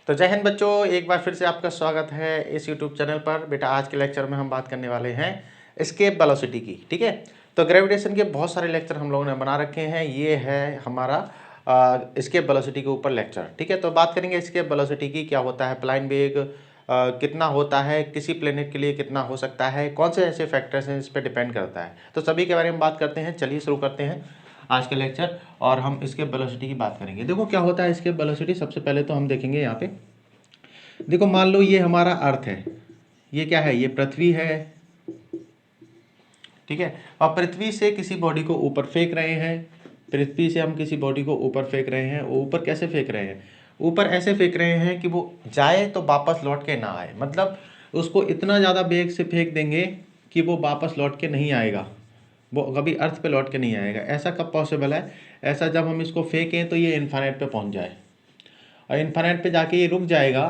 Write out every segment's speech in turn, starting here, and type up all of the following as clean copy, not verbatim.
तो जय हिंद बच्चों, एक बार फिर से आपका स्वागत है इस YouTube चैनल पर। बेटा आज के लेक्चर में हम बात करने वाले हैं एस्केप वेलोसिटी की। ठीक है, तो ग्रेविटेशन के बहुत सारे लेक्चर हम लोगों ने बना रखे हैं। ये है हमारा एस्केप वेलोसिटी के ऊपर लेक्चर। ठीक है, तो बात करेंगे एस्केप वेलोसिटी की, क्या होता है प्लाइन वेग, कितना होता है, किसी प्लेनेट के लिए कितना हो सकता है, कौन से ऐसे फैक्टर्स हैं इस पर डिपेंड करता है। तो सभी के बारे में बात करते हैं। चलिए शुरू करते हैं आज का लेक्चर और हम इसके वेलोसिटी की बात करेंगे। देखो क्या होता है इसके वेलोसिटी। सबसे पहले तो हम देखेंगे यहाँ पे, देखो मान लो ये हमारा अर्थ है, ये क्या है, ये पृथ्वी है। ठीक है, और पृथ्वी से किसी बॉडी को ऊपर फेंक रहे हैं। पृथ्वी से हम किसी बॉडी को ऊपर फेंक रहे हैं। वो ऊपर कैसे फेंक रहे हैं? ऊपर ऐसे फेंक रहे हैं कि वो जाए तो वापस लौट के ना आए। मतलब उसको इतना ज़्यादा वेग से फेंक देंगे कि वो वापस लौट के नहीं आएगा, वो कभी अर्थ पे लौट के नहीं आएगा। ऐसा कब पॉसिबल है? ऐसा जब हम इसको फेंकें तो ये इन्फाइनाइट पे पहुंच जाए, और इन्फाइनाइट पे जाके ये रुक जाएगा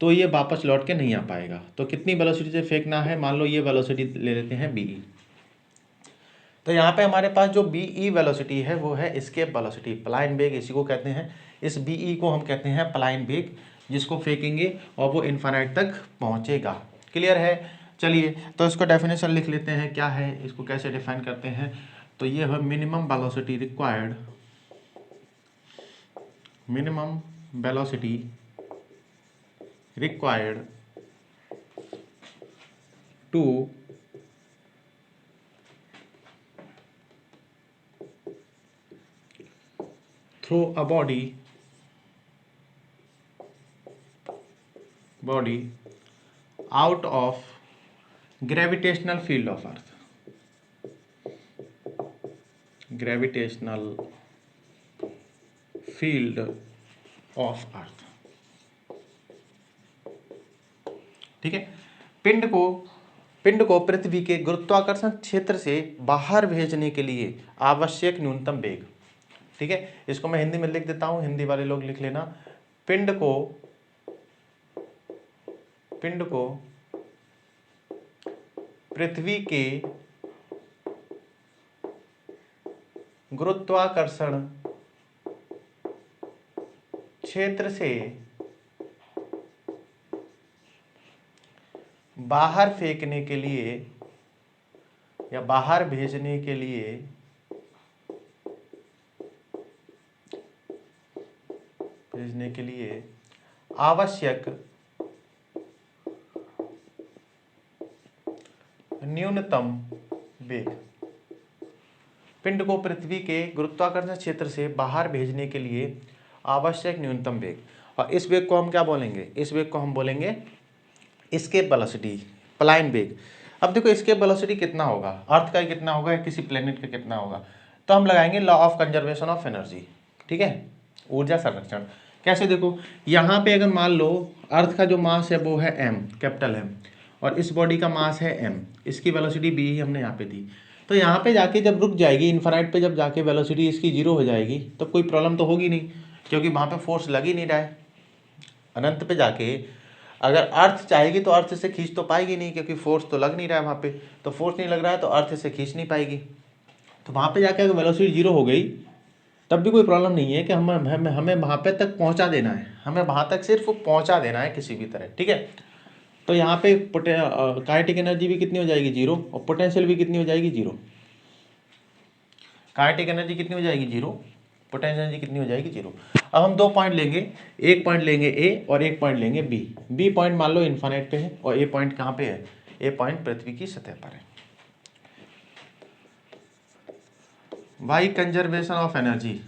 तो ये वापस लौट के नहीं आ पाएगा। तो कितनी वेलोसिटी से फेंकना है? मान लो ये वेलोसिटी ले लेते हैं बीई। तो यहाँ पे हमारे पास जो बीई वेलोसिटी है वो है एस्केप वेलोसिटी, पलायन वेग इसी को कहते हैं। इस बीई को हम कहते हैं पलायन वेग, जिसको फेंकेंगे और वो इन्फाइनाइट तक पहुँचेगा। क्लियर है? चलिए तो इसको डेफिनेशन लिख लेते हैं, क्या है, इसको कैसे डिफाइन करते हैं। तो ये है minimum velocity required, minimum velocity required to throw a body out of gravitational field of earth, gravitational field of earth। ठीक है, पिंड को पृथ्वी के गुरुत्वाकर्षण क्षेत्र से बाहर भेजने के लिए आवश्यक न्यूनतम वेग। ठीक है, इसको मैं हिंदी में लिख देता हूं, हिंदी वाले लोग लिख लेना। पिंड को पृथ्वी के गुरुत्वाकर्षण क्षेत्र से बाहर फेंकने के लिए या बाहर भेजने के लिए आवश्यक न्यूनतम वेग। पिंड को पृथ्वी के गुरुत्वाकर्षण क्षेत्र से बाहर भेजने के लिए आवश्यक न्यूनतम वेग, और इस वेग को हम क्या बोलेंगे? इस वेग को हम बोलेंगे एस्केप वेलोसिटी, पलायन वेग। अब देखो एस्केप वेलोसिटी कितना होगा, अर्थ का कितना होगा, किसी प्लेनेट का कितना होगा। तो हम लगाएंगे law of conservation of energy. ठीक है, ऊर्जा संरक्षण। कैसे? देखो यहाँ पे अगर मान लो अर्थ का जो मास है वो है m, कैपिटल M, और इस बॉडी का मास है m, इसकी वेलोसिटी b ही हमने यहाँ पे दी। तो यहाँ पे जाके जब रुक जाएगी इन्फाइनाइट पे, जब जाके वेलोसिटी इसकी 0 हो जाएगी, तो कोई प्रॉब्लम तो होगी नहीं, क्योंकि वहाँ पे फोर्स लग ही नहीं रहा है। अनंत पे जाके अगर अर्थ चाहेगी तो अर्थ से खींच तो पाएगी नहीं, क्योंकि फोर्स तो लग नहीं रहा है वहाँ पे। तो फोर्स नहीं लग रहा है तो अर्थ से खींच नहीं पाएगी। तो वहाँ पे जाके अगर वेलोसिटी 0 हो गई तब भी कोई प्रॉब्लम नहीं है कि हमें वहाँ पे तक पहुँचा देना है, हमें वहाँ तक सिर्फ पहुँचा देना है किसी भी तरह। ठीक है, तो यहाँ पे काइनेटिक एनर्जी भी कितनी हो जाएगी? 0, और पोटेंशियल भी कितनी हो जाएगी? 0। काइनेटिक एनर्जी कितनी हो जाएगी? 0, पोटेंशियल एनर्जी कितनी हो जाएगी? 0। अब हम 2 पॉइंट लेंगे, एक पॉइंट लेंगे ए और एक पॉइंट लेंगे बी। बी पॉइंट मान लो इन्फाइनाइट पे है और ए पॉइंट कहाँ पे है? ए पॉइंट पृथ्वी की सतह पर है। बाई कंजर्वेशन ऑफ एनर्जी,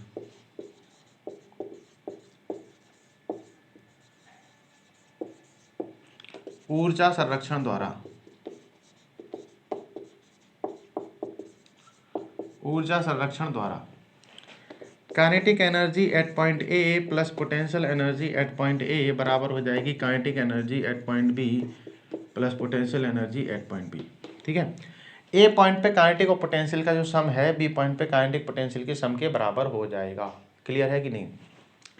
ऊर्जा संरक्षण द्वारा, kinetic energy at point A plus potential energy at point A बराबर हो जाएगी kinetic energy at point B plus potential energy at point B. ठीक है, ए पॉइंट पे काइनेटिक और पोटेंशियल का जो सम है बी पॉइंट पे काइनेटिक पोटेंशियल के सम के बराबर हो जाएगा। क्लियर है कि नहीं?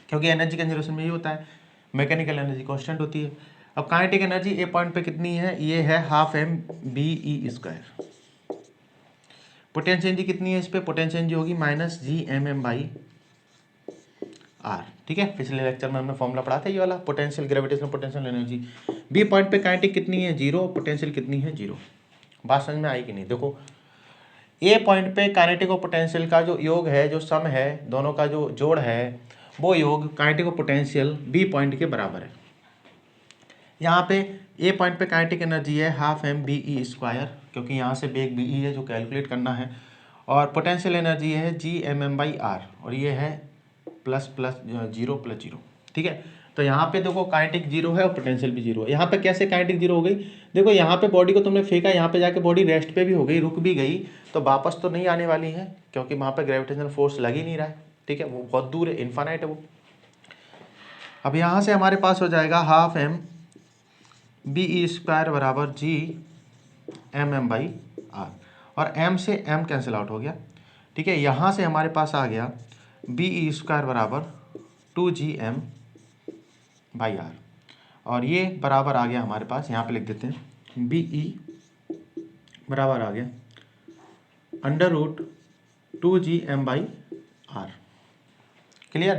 क्योंकि एनर्जी कंजर्वेशन में ये होता है, मैकेनिकल एनर्जी कांस्टेंट होती है। अब काइनेटिक एनर्जी ए पॉइंट पे कितनी है? ये है half M B E square. Potential energy कितनी है इस पे? पोटेंशियल एनर्जी होगी minus G M M by R. ठीक है, पिछले लेक्चर में हमने फॉर्मूला पढ़ा था ये वाला, potential, gravitational potential energy. B point पे काइनेटिक कितनी है, 0, पोटेंशियल कितनी है, 0। बात समझ में आई कि नहीं? देखो ए पॉइंट पे काइनेटिक और पोटेंशियल का जो योग है, जो सम है, दोनों का जो जोड़ है, वो योग काइनेटिक और पोटेंशियल बी पॉइंट के बराबर है। यहाँ पे ए पॉइंट पे काइनेटिक एनर्जी है ½ mv² क्योंकि यहाँ से बेग बी है जो कैलकुलेट करना है, और पोटेंशियल एनर्जी है Gmm/r, और ये है ++0 + 0। ठीक है, तो यहाँ पे देखो काइनेटिक 0 है और पोटेंशियल भी 0 है। यहाँ पे कैसे काइनेटिक 0 हो गई? देखो यहाँ पे बॉडी को तुमने फेंका, यहाँ पे जाके बॉडी रेस्ट पे भी हो गई, रुक भी गई, तो वापस तो नहीं आने वाली है क्योंकि वहाँ पे ग्रेविटेशनल फोर्स लग ही नहीं रहा है। ठीक है, वो बहुत दूर है, इन्फानाइट है वो। अब यहाँ से हमारे पास हो जाएगा ½ mve² और m से m कैंसिल आउट हो गया। ठीक है, यहाँ से हमारे पास आ गया be² 2gm/r, और ये बराबर आ गया हमारे पास, यहाँ पे लिख देते हैं be बराबर आ गया √2gm/r। क्लियर?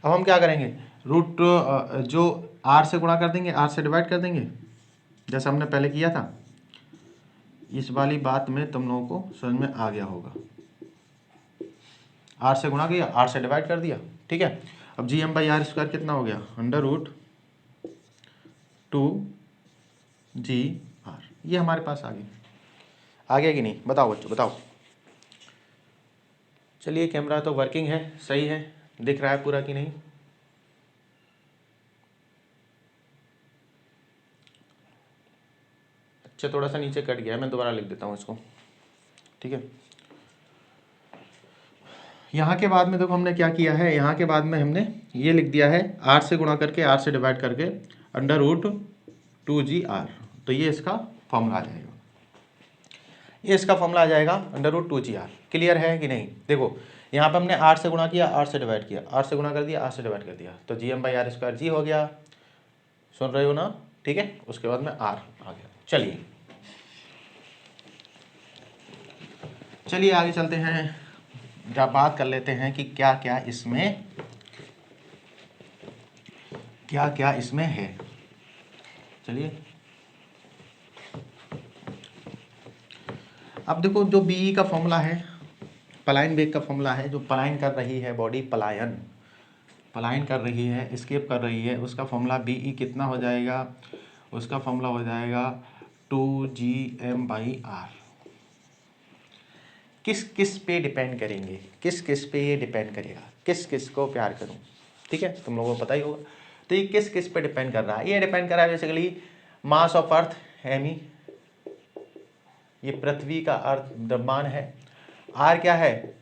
अब हम क्या करेंगे, रूट जो r से गुणा कर देंगे, r से डिवाइड कर देंगे, जैसा हमने पहले किया था। इस वाली बात में तुम लोगों को समझ में आ गया होगा। r से गुणा किया, r से डिवाइड कर दिया। ठीक है, अब gm/r² कितना हो गया, √2gr। ये हमारे पास आ गया कि नहीं? बताओ बच्चों, बताओ। चलिए, कैमरा तो वर्किंग है, सही है, दिख रहा है पूरा कि नहीं? अच्छा, थोड़ा सा नीचे कट गया है, मैं दोबारा लिख देता हूँ इसको। ठीक है, यहाँ के बाद में देखो हमने क्या किया है, यहाँ के बाद में हमने ये लिख दिया है r से गुणा करके, r से डिवाइड करके √2gr। तो ये इसका फॉर्मूला आ जाएगा, ये इसका फॉर्मूला आ जाएगा √2gr। क्लियर है कि नहीं? देखो यहाँ पे हमने r से गुणा किया, r से डिवाइड किया, r से गुणा कर दिया, r से डिवाइड कर दिया, तो gm/r² g हो गया। सुन रहे हो ना? ठीक है, उसके बाद में r आ गया। चलिए आगे चलते हैं, जब बात कर लेते हैं कि क्या क्या इसमें है। चलिए, अब देखो जो बीई का फॉर्मूला है, पलायन वेग का फॉर्मूला है, जो पलायन कर रही है बॉडी, पलायन कर रही है, एस्केप कर रही है, उसका फॉर्मूला बीई कितना हो जाएगा? उसका फॉर्मूला हो जाएगा 2gm/r। किस किस पे डिपेंड करेंगे, किस किस पे ये डिपेंड करेगा, किस किस को प्यार करूं? ठीक है, तुम लोगों को पता ही होगा। तो ये किस किस पे डिपेंड कर रहा है? ये डिपेंड कर रहा है basically mass of earth M E, ये पृथ्वी का अर्थ द्रव्यमान है। आर क्या है?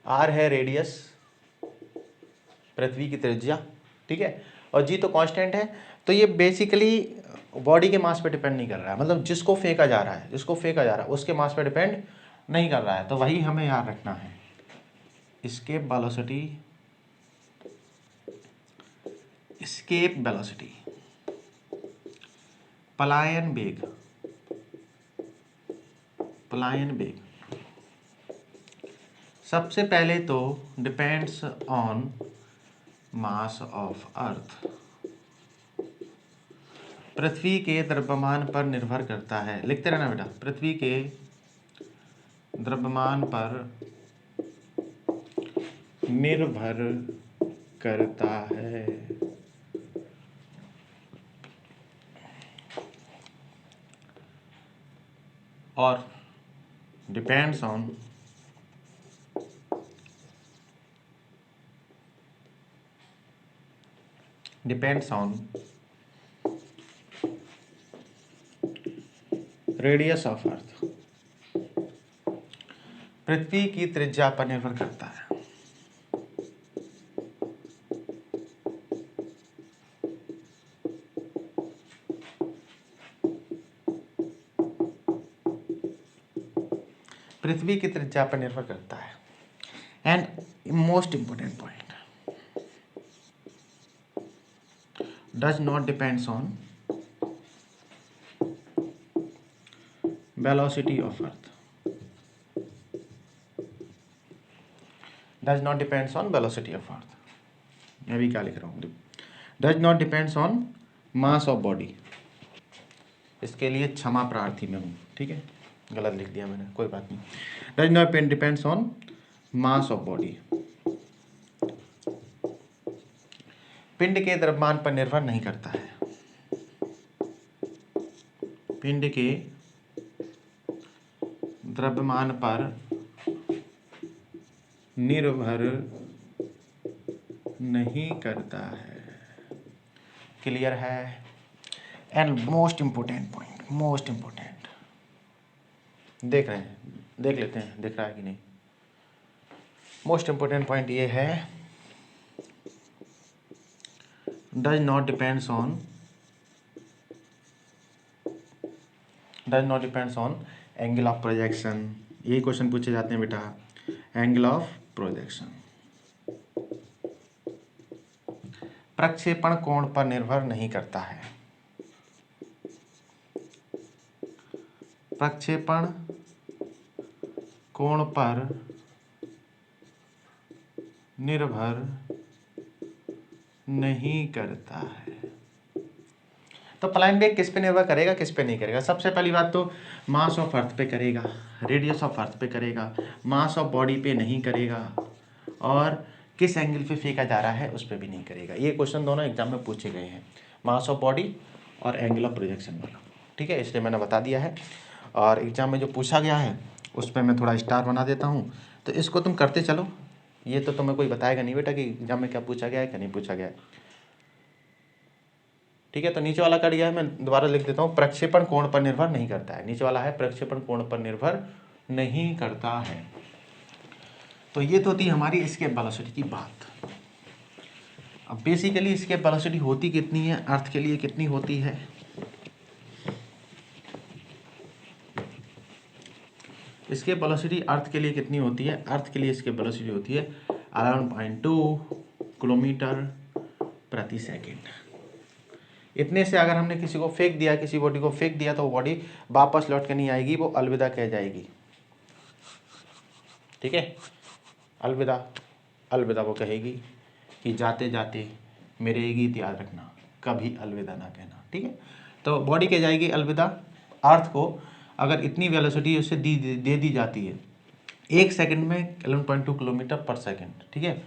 आर है रेडियस, पृथ्वी की त्रिज्या। ठीक है, और जी तो कांस्टेंट है। तो ये बेसिकली बॉडी के मास पे डिपेंड नहीं कर रहा है, मतलब जिसको फेंका जा रहा है उसके मास पे डिपेंड नहीं कर रहा है। तो वही हमें याद रखना है, एस्केप वेलोसिटी, पलायन वेग सबसे पहले तो depends on mass of Earth, पृथ्वी के द्रव्यमान पर निर्भर करता है। लिखते रहना बेटा, पृथ्वी के द्रव्यमान पर निर्भर करता है। और depends on radius of Earth, पृथ्वी की त्रिज्या पर निर्भर करता है। पृथ्वी की त्रिज्या पर निर्भर करता है। And most important point, does not depends on velocity of earth, does not depends on velocity of earth. मैं भी क्या लिख रहा हूँ, does not depends on mass of body. इसके लिए क्षमा प्रार्थी मैं हूँ, ठीक है, गलत लिख दिया मैंने, कोई बात नहीं। Does not depends on mass of body, पिंड के द्रव्यमान पर निर्भर नहीं करता है, पिंड के द्रव्यमान पर निर्भर नहीं करता है। क्लियर है? And most important point, most important, देख रहे हैं, देख लेते हैं दिख रहा है कि नहीं। मोस्ट इंपोर्टेंट पॉइंट ये है, does not depends on angle of projection. यही क्वेश्चन पूछे जाते हैं बेटा, एंगल ऑफ प्रोजेक्शन। प्रक्षेपण कोण पर निर्भर नहीं करता है, प्रक्षेपण कोण पर निर्भर नहीं करता है। तो प्लान वेग किस पे निर्भर करेगा, किस पे नहीं करेगा? सबसे पहली बात तो मास ऑफ अर्थ पे करेगा, रेडियस ऑफ अर्थ पे करेगा, मास ऑफ बॉडी पे नहीं करेगा, और किस एंगल पे फेंका जा रहा है उस पर भी नहीं करेगा। ये क्वेश्चन दोनों एग्जाम में पूछे गए हैं, मास ऑफ बॉडी और एंगल ऑफ प्रोजेक्शन वाला, ठीक है, इसलिए मैंने बता दिया है। और एग्जाम में जो पूछा गया है उस पर मैं थोड़ा स्टार बना देता हूँ, तो इसको तुम करते चलो। ये तो तुम्हें कोई बताएगा नहीं बेटा कि एग्जाम में क्या पूछा गया है क्या नहीं पूछा गया है, ठीक है। तो नीचे वाला कर गया है, मैं दोबारा लिख देता हूँ, प्रक्षेपण कोण पर निर्भर नहीं करता है। नीचे वाला है प्रक्षेपण कोण पर निर्भर नहीं करता है। तो ये तो थी हमारी एस्केप वेलोसिटी की बात। अब बेसिकली एस्केप वेलोसिटी होती कितनी है, अर्थ के लिए कितनी होती है? एस्केप वेलोसिटी अर्थ के लिए कितनी होती है? अर्थ के लिए एस्केप वेलोसिटी होती है 11.2 किलोमीटर प्रति सेकेंड। इतने से अगर हमने किसी को फेंक दिया, किसी बॉडी को फेंक दिया, तो वो बॉडी वापस लौट के नहीं आएगी, वो अलविदा कह जाएगी, ठीक है। अलविदा, अलविदा वो कहेगी कि जाते जाते मेरे ये गीत याद रखना, कभी अलविदा ना कहना, ठीक है। तो बॉडी कह जाएगी अलविदा। अर्थ को अगर इतनी वेलोसिटी उससे दे दी जाती है, 1 सेकंड में 11.2 किलोमीटर पर सेकंड, ठीक है।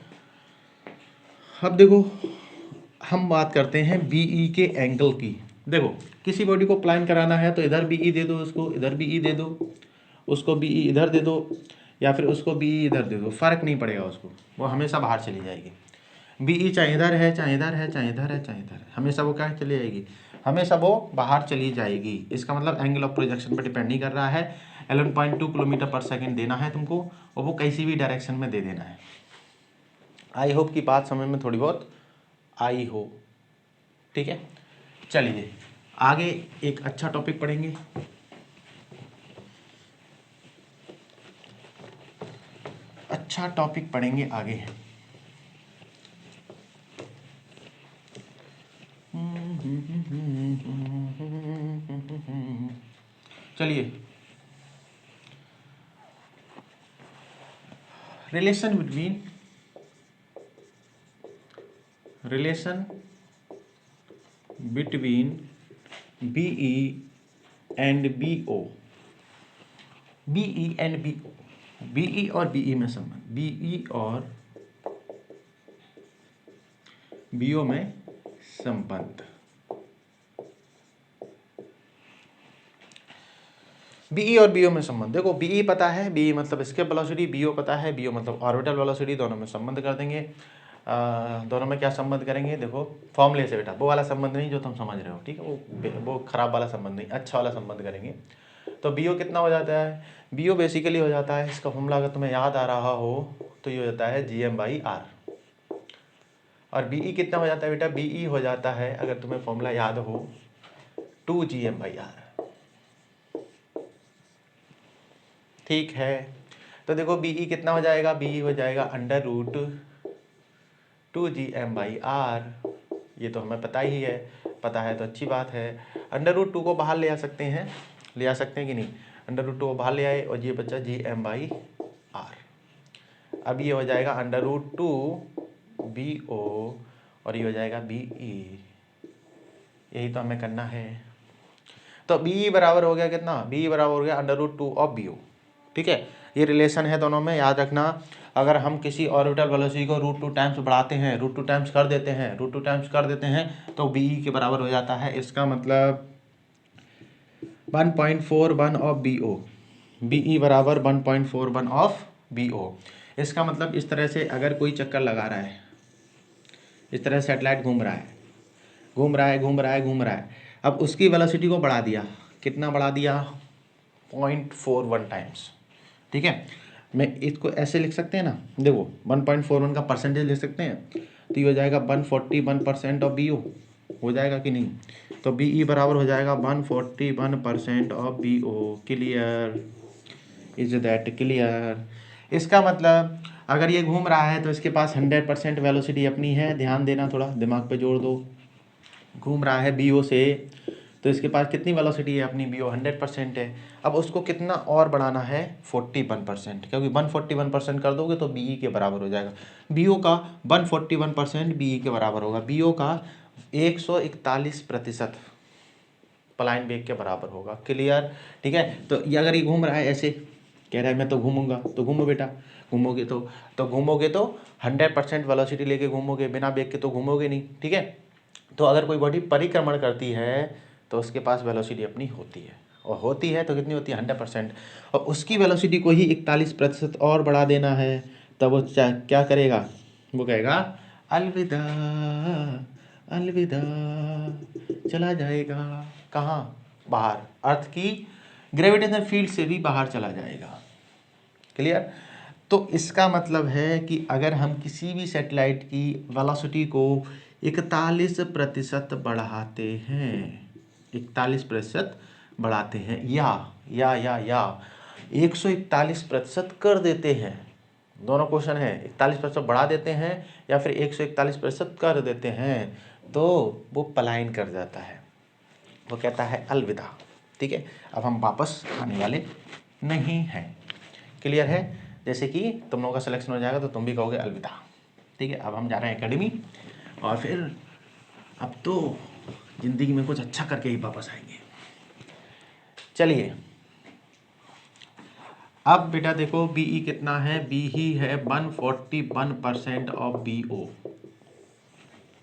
अब देखो हम बात करते हैं बीई के एंगल की। देखो किसी बॉडी को प्लान कराना है तो इधर बीई दे दो, उसको इधर बीई दे दो, उसको बीई इधर दे दो, या फिर उसको बीई इधर दे दो, फर्क नहीं पड़ेगा उसको, वो हमेशा बाहर चली जाएगी। बीई चाहे इधर है, चाहे इधर है, चाहे इधर है, चाहे इधर है, हमेशा वो क्या चली जाएगी, हमेशा वो बाहर चली जाएगी। इसका मतलब एंगल ऑफ प्रोजेक्शन पर डिपेंड नहीं कर रहा है। 11.2 किलोमीटर पर सेकेंड देना है तुमको, और वो किसी भी डायरेक्शन में दे देना है। आई होप की बात समझ में थोड़ी बहुत आई हो, ठीक है। चलिए आगे एक अच्छा टॉपिक पढ़ेंगे, अच्छा टॉपिक पढ़ेंगे आगे। चलिए, relation between BE and BO, BE and BO, BE और बीई में संबंध, बीई और बीओ में संबंध। बीई और बीओ में संबंध, देखो बीई पता है, बीई मतलब एस्केप वेलोसिटी, बीओ पता है, बीओ मतलब ऑर्बिटल वेलोसिटी, दोनों में संबंध कर देंगे। दोनों में क्या संबंध करेंगे, देखो फॉर्मूले से बेटा, वो वाला संबंध नहीं जो तुम समझ रहे हो, ठीक है, वो खराब वाला संबंध नहीं, अच्छा वाला संबंध करेंगे। तो बीओ कितना हो जाता है, बीओ बेसिकली हो जाता है, इसका फॉर्मूला अगर तुम्हें याद आ रहा हो तो ये हो जाता है GM/R। और बीई कितना हो जाता है बेटा, बीई हो जाता है अगर तुम्हें फॉर्मूला याद हो 2GM/R, ठीक है। तो देखो बीई कितना हो जाएगा, बीई हो जाएगा √2GM/R। ये तो हमें पता ही है, पता है तो अच्छी बात है। √2 को बाहर ले आ सकते हैं, ले आ सकते हैं कि नहीं, √2 को बाहर ले आए और ये बच्चा GM/R। अब ये हो जाएगा √2 BO और ये हो जाएगा बी ई। यही तो हमें करना है। तो बी ई बराबर हो गया कितना, बी ई बराबर हो गया √2 ऑफ बी ओ। ठीक है, ये रिलेशन है दोनों में, याद रखना। अगर हम किसी ऑर्बिटल वेलोसिटी को √2 टाइम्स बढ़ाते हैं, √2 टाइम्स कर देते हैं, √2 टाइम्स कर देते हैं, तो बी ई के बराबर हो जाता है। इसका मतलब 1.41 of B O, B E बराबर 1.41 ऑफ बी ओ। इसका मतलब इस तरह से अगर कोई चक्कर लगा रहा है, इस तरह सैटेलाइट घूम रहा है, घूम रहा है, घूम रहा है, घूम रहा है, अब उसकी वेलोसिटी को बढ़ा दिया, कितना बढ़ा दिया, 0.41 टाइम्स। ठीक है, मैं इसको ऐसे लिख सकते हैं ना, देखो 1.41 का परसेंटेज लिख सकते हैं, तो ये हो जाएगा 141% ऑफ बी ओ, हो जाएगा कि नहीं। तो बी ई बराबर हो जाएगा 141% of B O. Clear, is that clear. इसका मतलब अगर ये घूम रहा है तो इसके पास 100% वेलोसिटी अपनी है, ध्यान देना, थोड़ा दिमाग पे जोड़ दो। घूम रहा है बी ओ से, तो इसके पास कितनी वेलोसिटी है अपनी, बी ओ 100% है। अब उसको कितना और बढ़ाना है, 41%, क्योंकि 141% कर दोगे तो बी ई के बराबर हो जाएगा। बी ओ का 141% बी ई के बराबर होगा, बी ओ का 141% पलायन वेग के बराबर होगा। क्लियर। ठीक है, तो ये अगर ये घूम रहा है ऐसे, कह रहा है मैं तो घूमूंगा, तो घूमो बेटा, घूमोगे तो घूमोगे तो 100% वेलोसिटी लेके घूमोगे, बिना वेग के तो घूमोगे नहीं। ठीक है, तो अगर कोई बॉडी परिक्रमण करती है तो उसके पास वेलोसिटी अपनी होती है, और होती है तो कितनी होती है, 100%, और उसकी वेलोसिटी को ही 41% और बढ़ा देना है, तब वो क्या करेगा, वो कहेगा अलविदा, अलविदा, चला जाएगा कहाँ, बाहर, अर्थ की ग्रेविटेशनल फील्ड से भी बाहर चला जाएगा। क्लियर। तो इसका मतलब है कि अगर हम किसी भी सैटेलाइट की वेलोसिटी को 41% बढ़ाते हैं, 41% बढ़ाते हैं, या 141% कर देते हैं, दोनों क्वेश्चन है, 41% बढ़ा देते हैं या फिर 141% कर देते हैं, तो वो पलायन कर जाता है, वो कहता है अलविदा। ठीक है, अब हम वापस आने वाले नहीं हैं। क्लियर है। जैसे कि तुम लोगों का सिलेक्शन हो जाएगा तो तुम भी कहोगे अलविदा। ठीक है, अब हम जा रहे हैं एकेडमी, और फिर अब तो ज़िंदगी में कुछ अच्छा करके ही वापस आएंगे। चलिए, अब बेटा देखो बी ई कितना है, बी ही है 141% ऑफ बी ओ,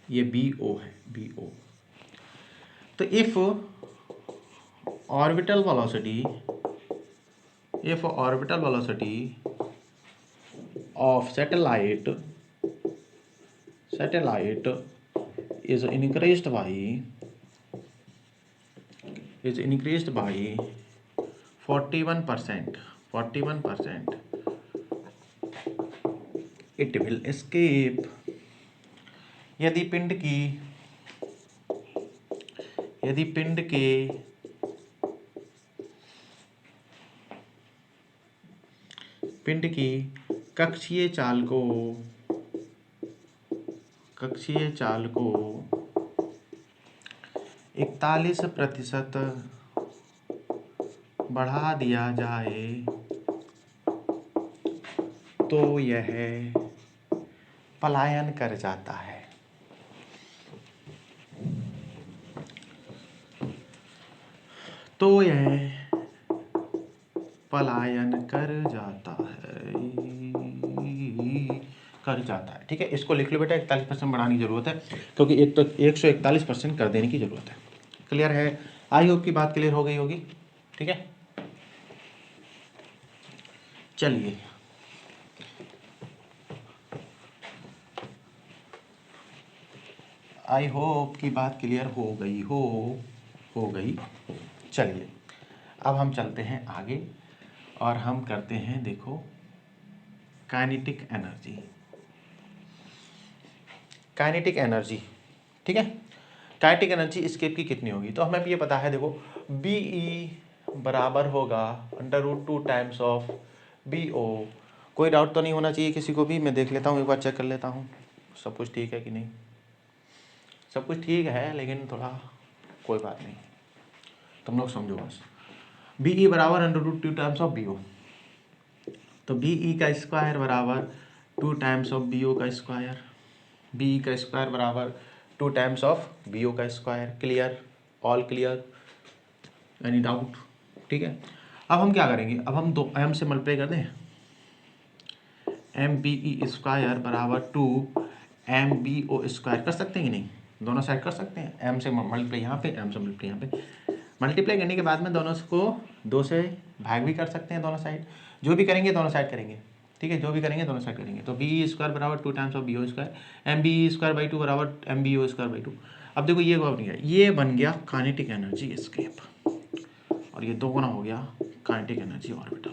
ये बी ओ है, बी ओ। तो if orbital velocity, if orbital velocity of satellite is increased by 41%, it will escape। यदि पिंड के कक्षीय चाल को 41% बढ़ा दिया जाए तो यह पलायन कर जाता है। ठीक है, इसको लिख लो बेटा, 41% बढ़ाने की जरूरत है, क्योंकि एक तो 141% कर देने की जरूरत है। क्लियर है, आई होप की बात क्लियर हो गई होगी। ठीक है, चलिए आई होप की बात क्लियर हो गई। चलिए, अब हम चलते हैं आगे और हम करते हैं, देखो, काइनेटिक एनर्जी। ठीक है, काइनेटिक एनर्जी एस्केप की कितनी होगी, तो हमें भी ये पता है, देखो बी ई बराबर होगा √2 टाइम्स ऑफ बी ओ। कोई डाउट तो नहीं होना चाहिए किसी को भी, मैं देख लेता हूँ, एक बार चेक कर लेता हूँ सब कुछ ठीक है कि नहीं। सब कुछ ठीक है, लेकिन थोड़ा कोई बात नहीं, तुम लोग समझो बस। बी ई बराबर √2 टाइम्स ऑफ बी ओ, तो बी ई का स्क्वायर बराबर 2 टाइम्स ऑफ बी ओ का स्क्वायर, बी का स्क्वायर बराबर 2 टाइम्स ऑफ बी ओ का square. Clear, all clear, any doubt? ठीक है, अब हम क्या करेंगे, अब हम दो एम से मल्टीप्लाई कर दें। एम बी ई स्क्वायर बराबर 2 एम बी ओ स्क्वायर कर सकते हैं कि नहीं? दोनों साइड कर सकते हैं। एम से मल्टीप्लाई यहाँ पे, एम से मल्टीप्लाई यहाँ पे। मल्टीप्लाई करने के बाद में दोनों को 2 से भाग भी कर सकते हैं दोनों साइड। जो भी करेंगे दोनों साइड करेंगे, ठीक है, जो भी करेंगे दोनों साइड करेंगे। तो बी स्क्वायर बराबर 2 times of B O square, M B square by 2 बराबर M B O square by 2। अब देखो ये बन गया, ये बन गया काइनेटिक एनर्जी एस्केप, और ये 2 गुना हो गया काइनेटिक एनर्जी ऑर्बिटल।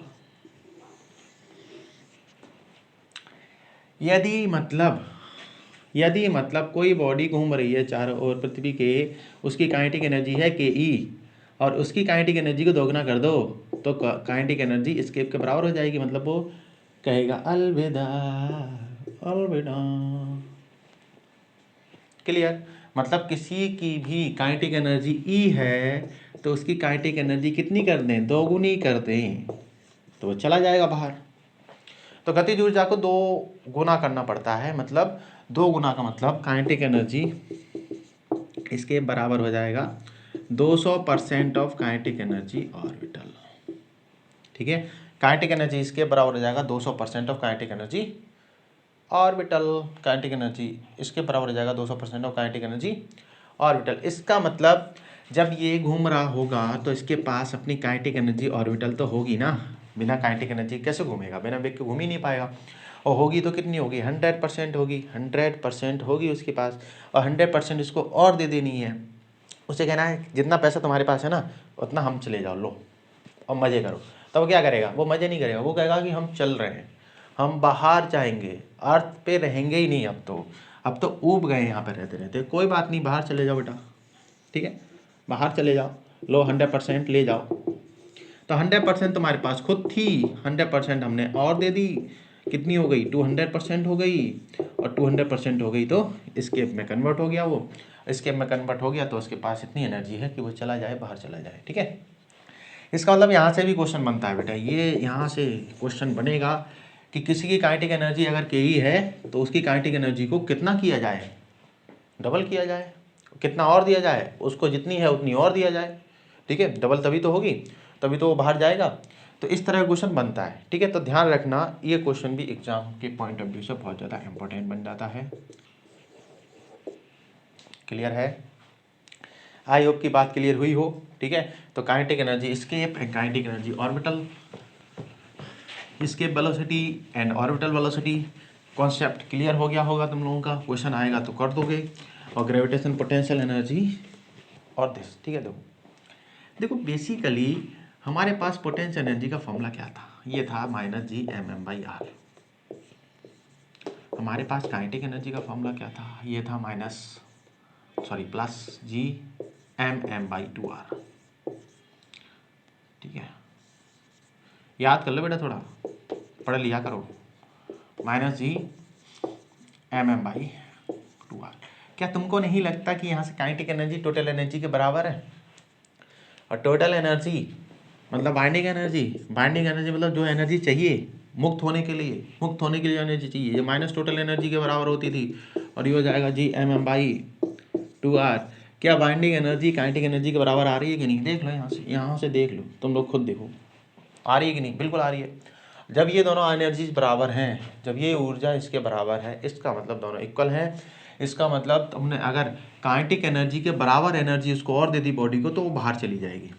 यदि मतलब कोई बॉडी घूम रही है चारों ओर पृथ्वी के, उसकी काइनेटिक एनर्जी है के ई, और उसकी काइनेटिक एनर्जी को दोगुना कर दो तो काइनेटिक एनर्जी एस्केप के बराबर हो जाएगी। मतलब वो कहेगा अलविदा अलविदा। क्लियर? मतलब किसी की भी काइनेटिक एनर्जी ई है तो उसकी काइनेटिक एनर्जी कितनी कर दें? 2 गुनी कर दें, तो वो चला जाएगा बाहर। तो गतिज ऊर्जा को 2 गुना करना पड़ता है, मतलब 2 गुना का मतलब काइनेटिक एनर्जी इसके बराबर हो जाएगा 200% ऑफ काइनेटिक एनर्जी ऑर्बिटल। ठीक है, काइनेटिक एनर्जी इसके बराबर हो जाएगा 200% of kinetic energy orbital. Kinetic energy इसके बराबर हो जाएगा 200% ऑफ काइनेटिक एनर्जी ऑर्बिटल। इसका मतलब जब ये घूम रहा होगा तो इसके पास अपनी काइनेटिक एनर्जी ऑर्बिटल तो होगी ना। बिना काइनेटिक एनर्जी कैसे घूमेगा? बिना वेग के घूम ही नहीं पाएगा। और होगी तो कितनी होगी? 100% होगी। 100% होगी उसके पास, और 100% इसको और दे देनी है। उसे कहना है जितना पैसा तुम्हारे पास है ना उतना हम चले जाओ, लो और मज़े करो। तो वो क्या करेगा? वो मज़े नहीं करेगा, वो कहेगा कि हम चल रहे हैं, हम बाहर जाएंगे, अर्थ पे रहेंगे ही नहीं। अब तो ऊब गए यहाँ पे रहते रहते। कोई बात नहीं, बाहर चले जाओ बेटा, ठीक है, बाहर चले जाओ, लो 100% ले जाओ। तो 100% तुम्हारे पास खुद थी, 100% हमने और दे दी, कितनी हो गई? 200% हो गई, और 200% हो गई तो एस्केप में कन्वर्ट हो गया। वो एस्केप में कन्वर्ट हो गया तो उसके पास इतनी एनर्जी है कि वो चला जाए, बाहर चला जाए। ठीक है, इसका मतलब यहाँ से भी क्वेश्चन बनता है बेटा, ये यहाँ से क्वेश्चन बनेगा कि किसी की काइनेटिक एनर्जी अगर के ई है तो उसकी काइनेटिक एनर्जी को कितना किया जाए? डबल किया जाए। कितना और दिया जाए? उसको जितनी है उतनी और दिया जाए। ठीक है, डबल तभी तो होगी, तभी तो वो बाहर जाएगा। तो इस तरह का क्वेश्चन बनता है। ठीक है, तो ध्यान रखना, ये क्वेश्चन भी एग्जाम के पॉइंट ऑफ व्यू से बहुत ज़्यादा इंपॉर्टेंट बन जाता है। क्लियर है? आई होप की बात क्लियर हुई हो। ठीक है, तो kinetic energy escape and kinetic energy orbital, escape velocity and orbital velocity concept clear हो गया होगा तुम लोगों का। क्वेश्चन आएगा तो कर दोगे। और ग्रेविटेशन पोटेंशियल एनर्जी और दिस। ठीक है, देखो बेसिकली हमारे पास पोटेंशियल एनर्जी का फॉर्मूला क्या था? ये था -G(m)/r। हमारे पास काइनेटिक एनर्जी का फॉर्मूला क्या था? ये था +G(m)/2r। ठीक है, याद कर लो बेटा, थोड़ा पढ़ लिया करो। -G(m)/2r। क्या तुमको नहीं लगता कि यहाँ से काइनेटिक एनर्जी टोटल एनर्जी के बराबर है? और टोटल एनर्जी मतलब बाइंडिंग एनर्जी, बाइंडिंग एनर्जी मतलब जो एनर्जी चाहिए मुक्त होने के लिए, मुक्त होने के लिए एनर्जी चाहिए, ये माइनस टोटल एनर्जी के बराबर होती थी। और ये हो जाएगा G(m)/2r। क्या बाइंडिंग एनर्जी काइनेटिक एनर्जी के बराबर आ रही है कि नहीं? देख लो यहाँ से देख लो, तुम लोग खुद देखो, आ रही है कि नहीं? बिल्कुल आ रही है। जब ये दोनों एनर्जीज बराबर हैं, जब ये ऊर्जा इसके बराबर है, इसका मतलब दोनों इक्वल हैं। इसका मतलब तुमने अगर काइनेटिक एनर्जी के बराबर एनर्जी उसको और दे दी बॉडी को तो वो बाहर चली जाएगी।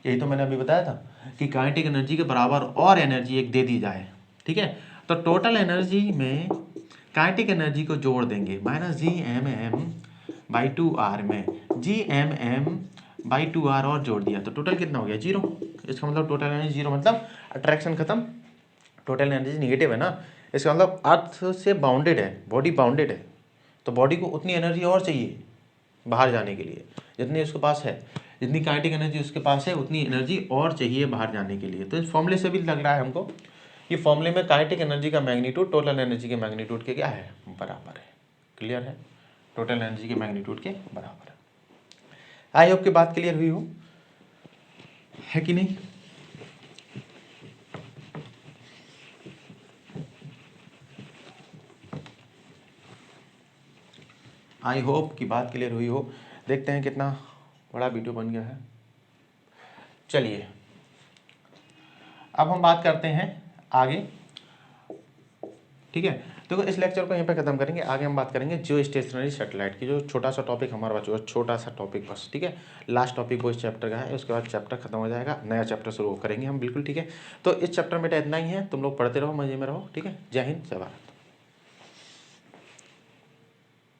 यही तो मैंने अभी बताया था कि काइनेटिक एनर्जी के बराबर और एनर्जी एक दे दी जाए। ठीक है, तो टोटल एनर्जी में काइनेटिक एनर्जी को जोड़ देंगे -G(m)/2r में G(m)/2r और जोड़ दिया तो टोटल कितना हो गया? 0। इसका मतलब टोटल एनर्जी 0, मतलब अट्रैक्शन खत्म, टोटल एनर्जी निगेटिव है ना। इसका मतलब अर्थ से बाउंडेड है, बॉडी बाउंडेड है, तो बॉडी को उतनी एनर्जी और चाहिए बाहर जाने के लिए जितनी उसके पास है। जितनी काइनेटिक एनर्जी उसके पास है उतनी एनर्जी और चाहिए बाहर जाने के लिए। तो इस फॉर्मूले से भी लग रहा है हमको कि फॉर्मूले में काइनेटिक एनर्जी का मैग्नीट्यूड टोटल एनर्जी के मैग्नीट्यूड के क्या है? बराबर है। क्लियर है? टोटल एनर्जी के मैग्नीट्यूड के बराबर है। आई होप की बात क्लियर हुई हो, है कि नहीं? आई होप कि बात क्लियर हुई हो। देखते हैं कितना बड़ा वीडियो बन गया है। चलिए अब हम बात करते हैं आगे, ठीक है। देखो इस लेक्चर को यहीं पे खत्म करेंगे, आगे हम बात करेंगे जियो स्टेशनरी सैटेलाइट की, जो छोटा सा टॉपिक हमारा बचा हुआ है, छोटा सा टॉपिक बस, ठीक है। लास्ट टॉपिक वो इस चैप्टर का है, उसके बाद चैप्टर खत्म हो जाएगा, नया चैप्टर शुरू करेंगे हम, बिल्कुल ठीक है। तो इस चैप्टर में बेटा इतना ही है, तुम लोग पढ़ते रहो, मजे में रहो, ठीक है। जय हिंद, जय भारत।